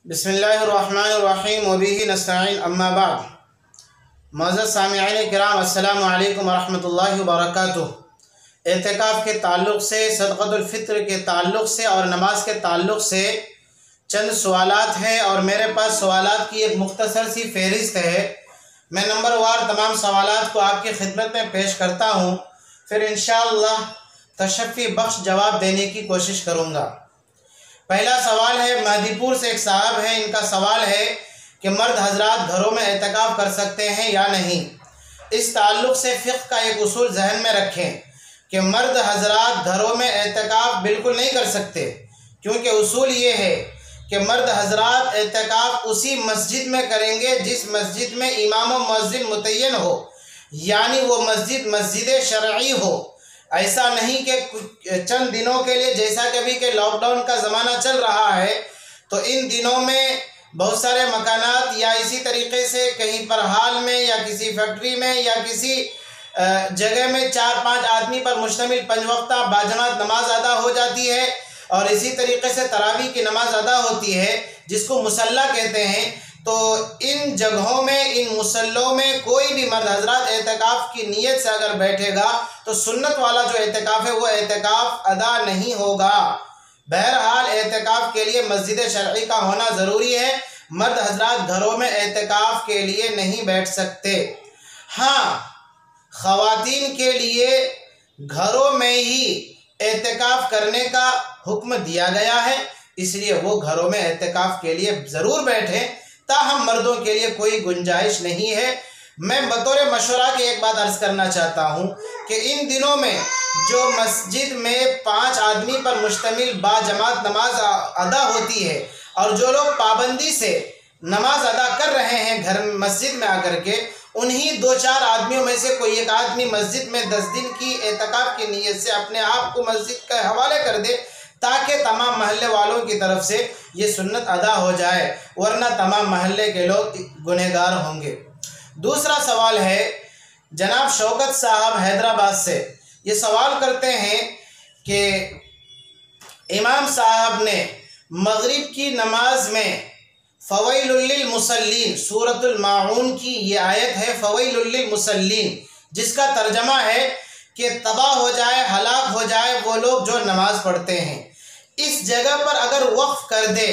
बिस्मिल्लाहिर्रहमानिर्रहीम वबिही नस्तईन अम्मा बाद। मुअज़्ज़ज़ सामिईन किराम, अस्सलामु अलैकुम वरहमतुल्लाहि वबरकातुहू। एतिकाफ़ के ताल्लुक़ से, सदक़तुल फ़ित्र के ताल्लुक़ से और नमाज के ताल्लुक़ से चंद सवालात हैं और मेरे पास सवालात की एक मुख्तसर सी फ़हरिस्त है। मैं नंबर वार तमाम सवालात को आपकी खिदमत में पेश करता हूँ, फिर इंशाअल्लाह तशफ़ी बख्श जवाब देने की कोशिश करूँगा। पहला सवाल है, महदीपुर से एक साहब हैं, इनका सवाल है कि मर्द हजरात घरों में एतिकाफ़ कर सकते हैं या नहीं। इस ताल्लुक़ से फ़िक़्ह का एक उसूल जहन में रखें कि मर्द हजरात घरों में एतिकाफ़ बिल्कुल नहीं कर सकते, क्योंकि उसूल ये है कि मर्द हजरात एतिकाफ़ उसी मस्जिद में करेंगे जिस मस्जिद में इमाम व मुअज़्ज़िन मुतय्यन हो, यानी वो मस्जिद मस्जिद शरई हो। ऐसा नहीं कि चंद दिनों के लिए, जैसा कि अभी के लॉकडाउन का ज़माना चल रहा है, तो इन दिनों में बहुत सारे मकानात या इसी तरीक़े से कहीं पर हाल में या किसी फैक्ट्री में या किसी जगह में 4-5 आदमी पर मुश्तमिल 5 वक्ता बाजमात नमाज अदा हो जाती है और इसी तरीक़े से तरावी की नमाज अदा होती है, जिसको मुसल्ला कहते हैं। तो इन जगहों में, इन मुसल्लों में कोई भी मर्द हजरात एतिकाफ़ की नीयत से अगर बैठेगा तो सुन्नत वाला जो एतिकाफ़ है वो एतिकाफ़ अदा नहीं होगा। बहरहाल एतिकाफ़ के लिए मस्जिद शरई का होना ज़रूरी है। मर्द हजरात घरों में एतिकाफ़ के लिए नहीं बैठ सकते। हाँ, ख़वातीन के लिए घरों में ही एतिकाफ़ करने का हुक्म दिया गया है, इसलिए वो घरों में एतिकाफ़ के लिए ज़रूर बैठें। ताहम मर्दों के लिए कोई गुंजाइश नहीं है। मैं बतौर मशवरा की एक बात अर्ज़ करना चाहता हूँ कि इन दिनों में जो मस्जिद में 5 आदमी पर मुश्तमिल बाजमात नमाज अदा होती है और जो लोग पाबंदी से नमाज अदा कर रहे हैं घर मस्जिद में आकर के, उन्हीं 2-4 आदमियों में से कोई एक आदमी मस्जिद में 10 दिन की एतिकाफ़ की नीयत से अपने आप को मस्जिद के हवाले कर दे, ताकि तमाम महल्ले वालों की तरफ से ये सुन्नत अदा हो जाए, वरना तमाम महल्ले के लोग गुनहगार होंगे। दूसरा सवाल है, जनाब शौकत साहब हैदराबाद से ये सवाल करते हैं कि इमाम साहब ने मगरिब की नमाज में फ़वैलुल लिल मुसल्लीन, सूरतुल माऊन की ये आयत है फ़वैलुल लिल मुसल्लीन, जिसका तर्जमा है कि तबाह हो जाए, हलाक हो जाए वो लोग जो नमाज पढ़ते हैं। इस जगह पर अगर वक्फ कर दे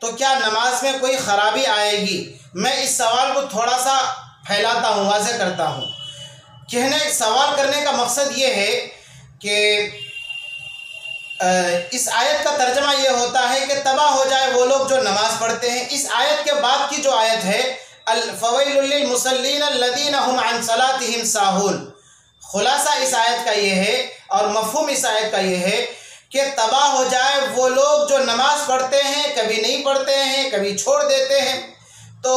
तो क्या नमाज में कोई ख़राबी आएगी? मैं इस सवाल को थोड़ा सा फैलाता हूँ, वाज़ेह करता हूँ। सवाल करने का मकसद ये है कि इस आयत का तर्जमा ये होता है कि तबाह हो जाए वो लोग जो नमाज पढ़ते हैं। इस आयत के बाद की जो आयत है फ़वैलुल लिल मुसल्लीन अल्लज़ीना हुम अन सलातिहिम साहून, खुलासा इस आयत का ये है और मफ़हूम इस आयत का ये है कि तबाह हो जाए वो लोग जो नमाज पढ़ते हैं, कभी नहीं पढ़ते हैं, कभी छोड़ देते हैं, तो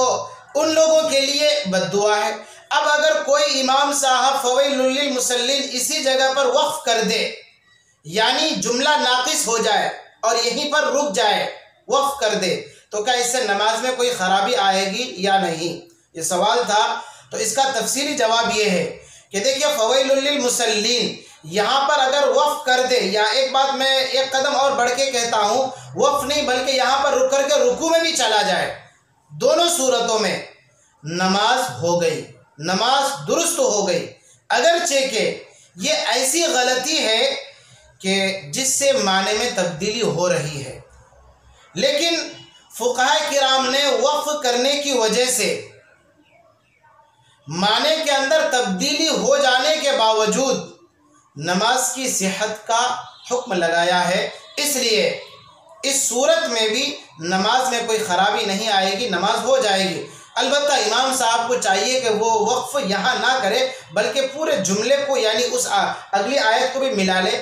उन लोगों के लिए बद्दुआ है। अब अगर कोई इमाम साहब फ़वैलुल लिल मुसल्लीन इसी जगह पर वक्फ कर दे, यानी जुमला नाक़िस हो जाए और यहीं पर रुक जाए, वक्फ कर दे, तो क्या इससे नमाज में कोई ख़राबी आएगी या नहीं? ये सवाल था। तो इसका तफसीली जवाब ये है कि देखिए फ़वैलुल लिल मुसल्लीन यहाँ पर अगर वक्फ कर दे, या एक बात मैं एक कदम और बढ़ के कहता हूँ, वक्फ नहीं बल्कि यहाँ पर रुक कर के रुकू में भी चला जाए, दोनों सूरतों में नमाज हो गई, नमाज दुरुस्त हो गई। अगरचे के ये ऐसी गलती है कि जिससे माने में तब्दीली हो रही है, लेकिन फुक़हा किराम ने वक्फ करने की वजह से माने के अंदर तब्दीली हो जाने के बावजूद नमाज की सेहत का हुक्म लगाया है। इसलिए इस सूरत में भी नमाज में कोई ख़राबी नहीं आएगी, नमाज हो जाएगी। अलबत्ता इमाम साहब को चाहिए कि वो वक्फ यहाँ ना करे बल्कि पूरे जुमले को, यानी उस अगली आयत को भी मिला ले।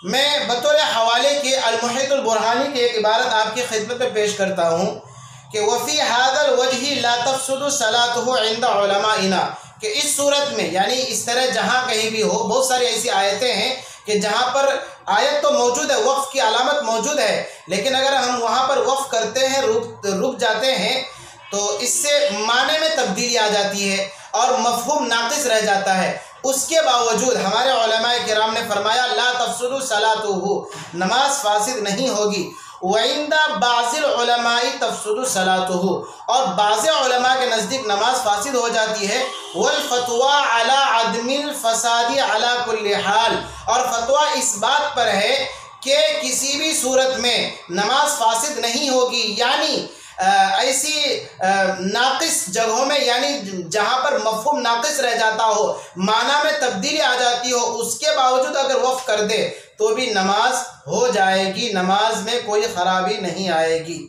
मैं बतौर हवाले के अल-मुहीतुल बुरहानी की एक इबारत आपकी खिदमत में पेश करता हूँ कि वफ़ी हादल वजही ला तफ़सुदु सलातुहु इंद उलमाइना, कि इस सूरत में, यानी इस तरह जहाँ कहीं भी हो, बहुत सारी ऐसी आयतें हैं कि जहाँ पर आयत तो मौजूद है, वक्फ की अलामत मौजूद है, लेकिन अगर हम वहाँ पर वक्फ करते हैं, रुक जाते हैं, तो इससे माने में तब्दीली आ जाती है और मफ़हूम नाक़िस रह जाता है। उसके बावजूद हमारे उलमाए किराम ने फरमाया ला तफ़सुदु सलातुहु, नमाज फासिद नहीं होगी। وعند بعض العلماء تفسد صلاتہ، اور بعض علماء کے نزدیک نماز فاسد ہو جاتی ہے، والفتویٰ علی عدم الفساد علی کل حال، اور فتویٰ اس بات پر ہے کہ کسی بھی صورت میں نماز فاسد نہیں ہوگی، یعنی ایسی ناقص جگہوں میں، یعنی جہاں پر مفہوم ناقص رہ جاتا ہو، معنی میں تبدیلی آ جاتی ہو، اس کے باوجود اگر وقف کر دے تو بھی نماز ہو جائے گی، نماز میں کوئی خرابی نہیں آئے گی۔